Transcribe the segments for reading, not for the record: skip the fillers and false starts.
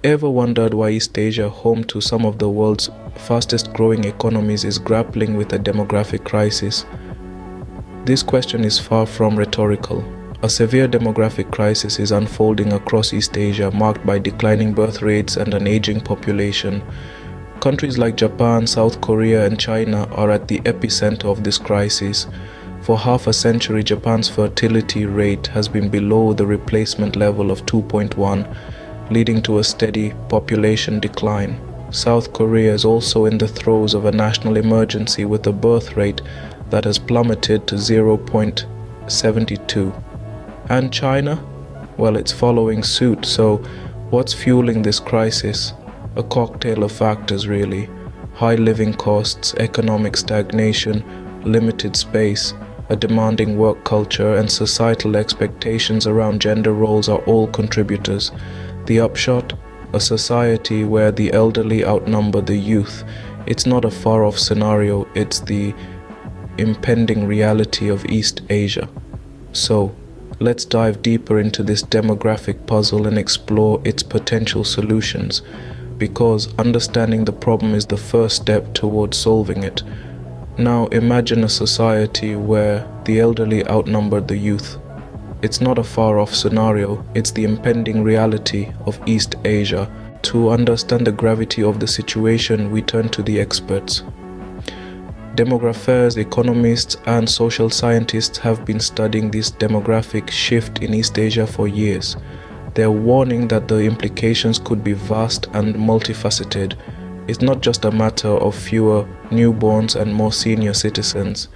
Ever wondered why East Asia, home to some of the world's fastest growing economies, is grappling with a demographic crisis? This question is far from rhetorical. A severe demographic crisis is unfolding across East Asia, marked by declining birth rates and an aging population. Countries like Japan, South Korea, and China are at the epicenter of this crisis. For half a century, Japan's fertility rate has been below the replacement level of 2.1, leading to a steady population decline. South Korea is also in the throes of a national emergency with a birth rate that has plummeted to 0.72. And China? Well, it's following suit. So what's fueling this crisis? A cocktail of factors, really. High living costs, economic stagnation, limited space, a demanding work culture, and societal expectations around gender roles are all contributors. The upshot? A society where the elderly outnumber the youth. It's not a far-off scenario, it's the impending reality of East Asia. So, let's dive deeper into this demographic puzzle and explore its potential solutions, because understanding the problem is the first step towards solving it. Now, imagine a society where the elderly outnumber the youth. It's not a far-off scenario, it's the impending reality of East Asia. To understand the gravity of the situation, we turn to the experts. Demographers, economists, and social scientists have been studying this demographic shift in East Asia for years. They're warning that the implications could be vast and multifaceted. It's not just a matter of fewer newborns and more senior citizens.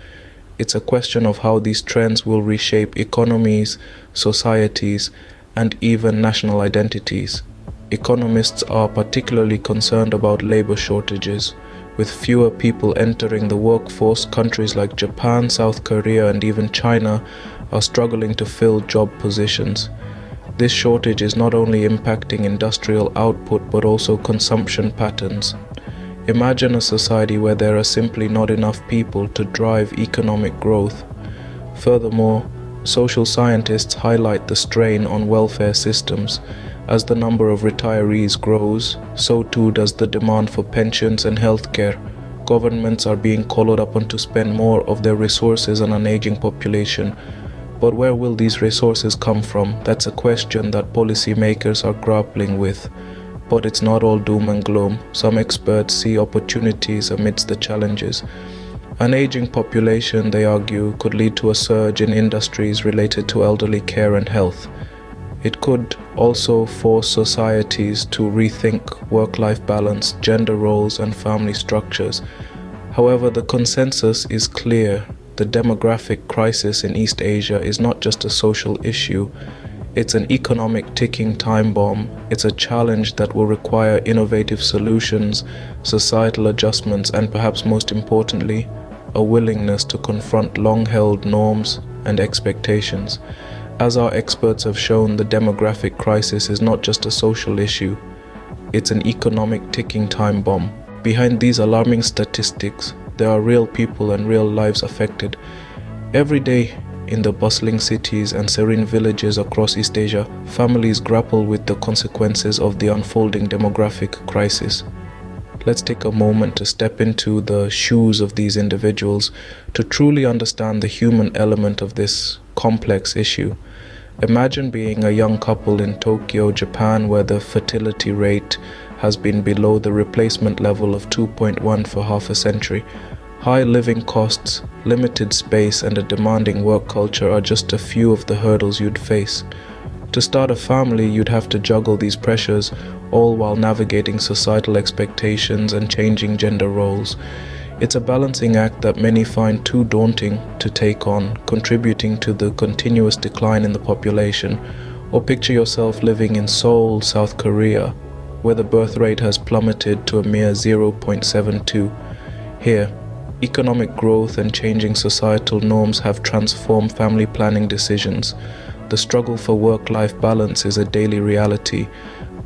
It's a question of how these trends will reshape economies, societies, and even national identities. Economists are particularly concerned about labor shortages. With fewer people entering the workforce, countries like Japan, South Korea, and even China are struggling to fill job positions. This shortage is not only impacting industrial output but also consumption patterns. Imagine a society where there are simply not enough people to drive economic growth. Furthermore, social scientists highlight the strain on welfare systems. As the number of retirees grows, so too does the demand for pensions and healthcare. Governments are being called upon to spend more of their resources on an aging population. But where will these resources come from? That's a question that policymakers are grappling with. But it's not all doom and gloom. Some experts see opportunities amidst the challenges. An aging population, they argue, could lead to a surge in industries related to elderly care and health. It could also force societies to rethink work-life balance, gender roles, and family structures. However, the consensus is clear. The demographic crisis in East Asia is not just a social issue. It's an economic ticking time bomb. It's a challenge that will require innovative solutions, societal adjustments, and perhaps most importantly, a willingness to confront long-held norms and expectations. As our experts have shown, the demographic crisis is not just a social issue. It's an economic ticking time bomb. Behind these alarming statistics, there are real people and real lives affected. Every day, in the bustling cities and serene villages across East Asia, families grapple with the consequences of the unfolding demographic crisis. Let's take a moment to step into the shoes of these individuals to truly understand the human element of this complex issue. Imagine being a young couple in Tokyo, Japan, where the fertility rate has been below the replacement level of 2.1 for half a century. High living costs, limited space, and a demanding work culture are just a few of the hurdles you'd face. To start a family, you'd have to juggle these pressures, all while navigating societal expectations and changing gender roles. It's a balancing act that many find too daunting to take on, contributing to the continuous decline in the population. Or picture yourself living in Seoul, South Korea, where the birth rate has plummeted to a mere 0.72. Here, economic growth and changing societal norms have transformed family planning decisions. The struggle for work-life balance is a daily reality,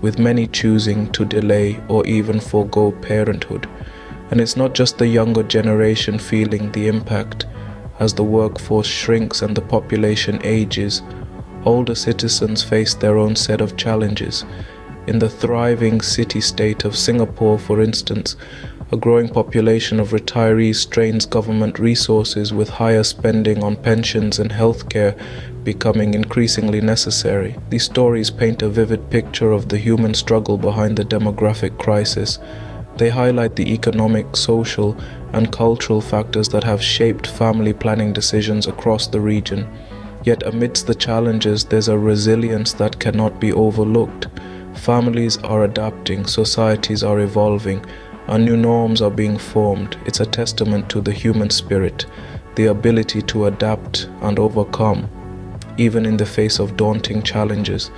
with many choosing to delay or even forego parenthood. And it's not just the younger generation feeling the impact. As the workforce shrinks and the population ages, older citizens face their own set of challenges. In the thriving city-state of Singapore, for instance, a growing population of retirees strains government resources, with higher spending on pensions and healthcare becoming increasingly necessary. These stories paint a vivid picture of the human struggle behind the demographic crisis. They highlight the economic, social, and cultural factors that have shaped family planning decisions across the region. Yet amidst the challenges, there's a resilience that cannot be overlooked. Families are adapting, societies are evolving, and new norms are being formed. It's a testament to the human spirit, the ability to adapt and overcome, even in the face of daunting challenges.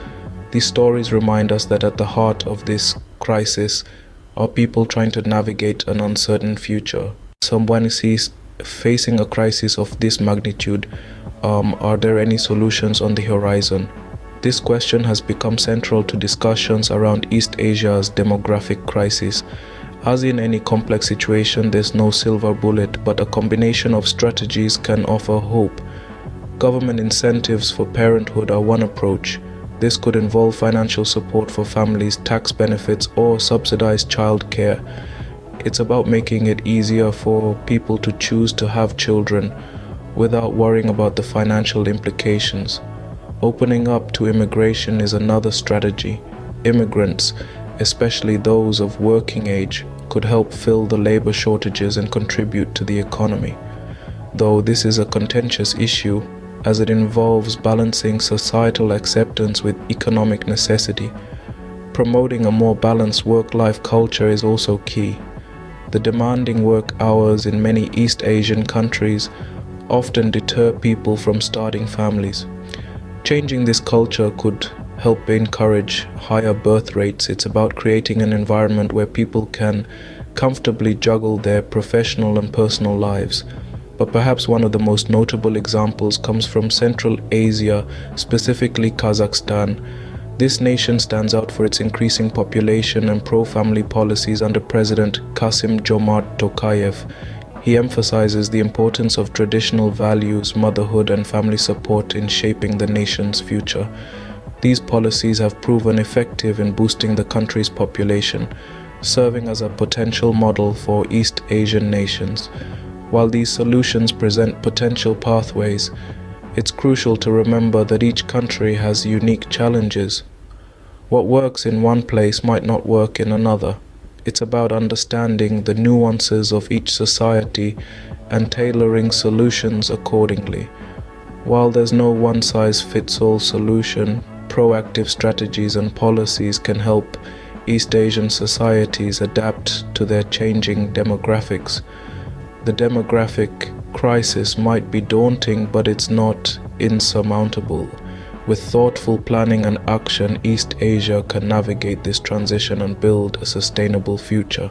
These stories remind us that at the heart of this crisis are people trying to navigate an uncertain future. Someone sees facing a crisis of this magnitude, are there any solutions on the horizon? This question has become central to discussions around East Asia's demographic crisis. As in any complex situation, there's no silver bullet, but a combination of strategies can offer hope. Government incentives for parenthood are one approach. This could involve financial support for families, tax benefits, or subsidized childcare. It's about making it easier for people to choose to have children without worrying about the financial implications. Opening up to immigration is another strategy. Immigrants, especially those of working age, could help fill the labor shortages and contribute to the economy. Though this is a contentious issue, as it involves balancing societal acceptance with economic necessity. Promoting a more balanced work-life culture is also key. The demanding work hours in many East Asian countries often deter people from starting families. Changing this culture could help encourage higher birth rates. It's about creating an environment where people can comfortably juggle their professional and personal lives. But perhaps one of the most notable examples comes from Central Asia, specifically Kazakhstan. This nation stands out for its increasing population and pro-family policies under President Kassym-Jomart Tokayev. He emphasizes the importance of traditional values, motherhood, and family support in shaping the nation's future. These policies have proven effective in boosting the country's population, serving as a potential model for East Asian nations. While these solutions present potential pathways, it's crucial to remember that each country has unique challenges. What works in one place might not work in another. It's about understanding the nuances of each society and tailoring solutions accordingly. While there's no one-size-fits-all solution, proactive strategies and policies can help East Asian societies adapt to their changing demographics. The demographic crisis might be daunting, but it's not insurmountable. With thoughtful planning and action, East Asia can navigate this transition and build a sustainable future.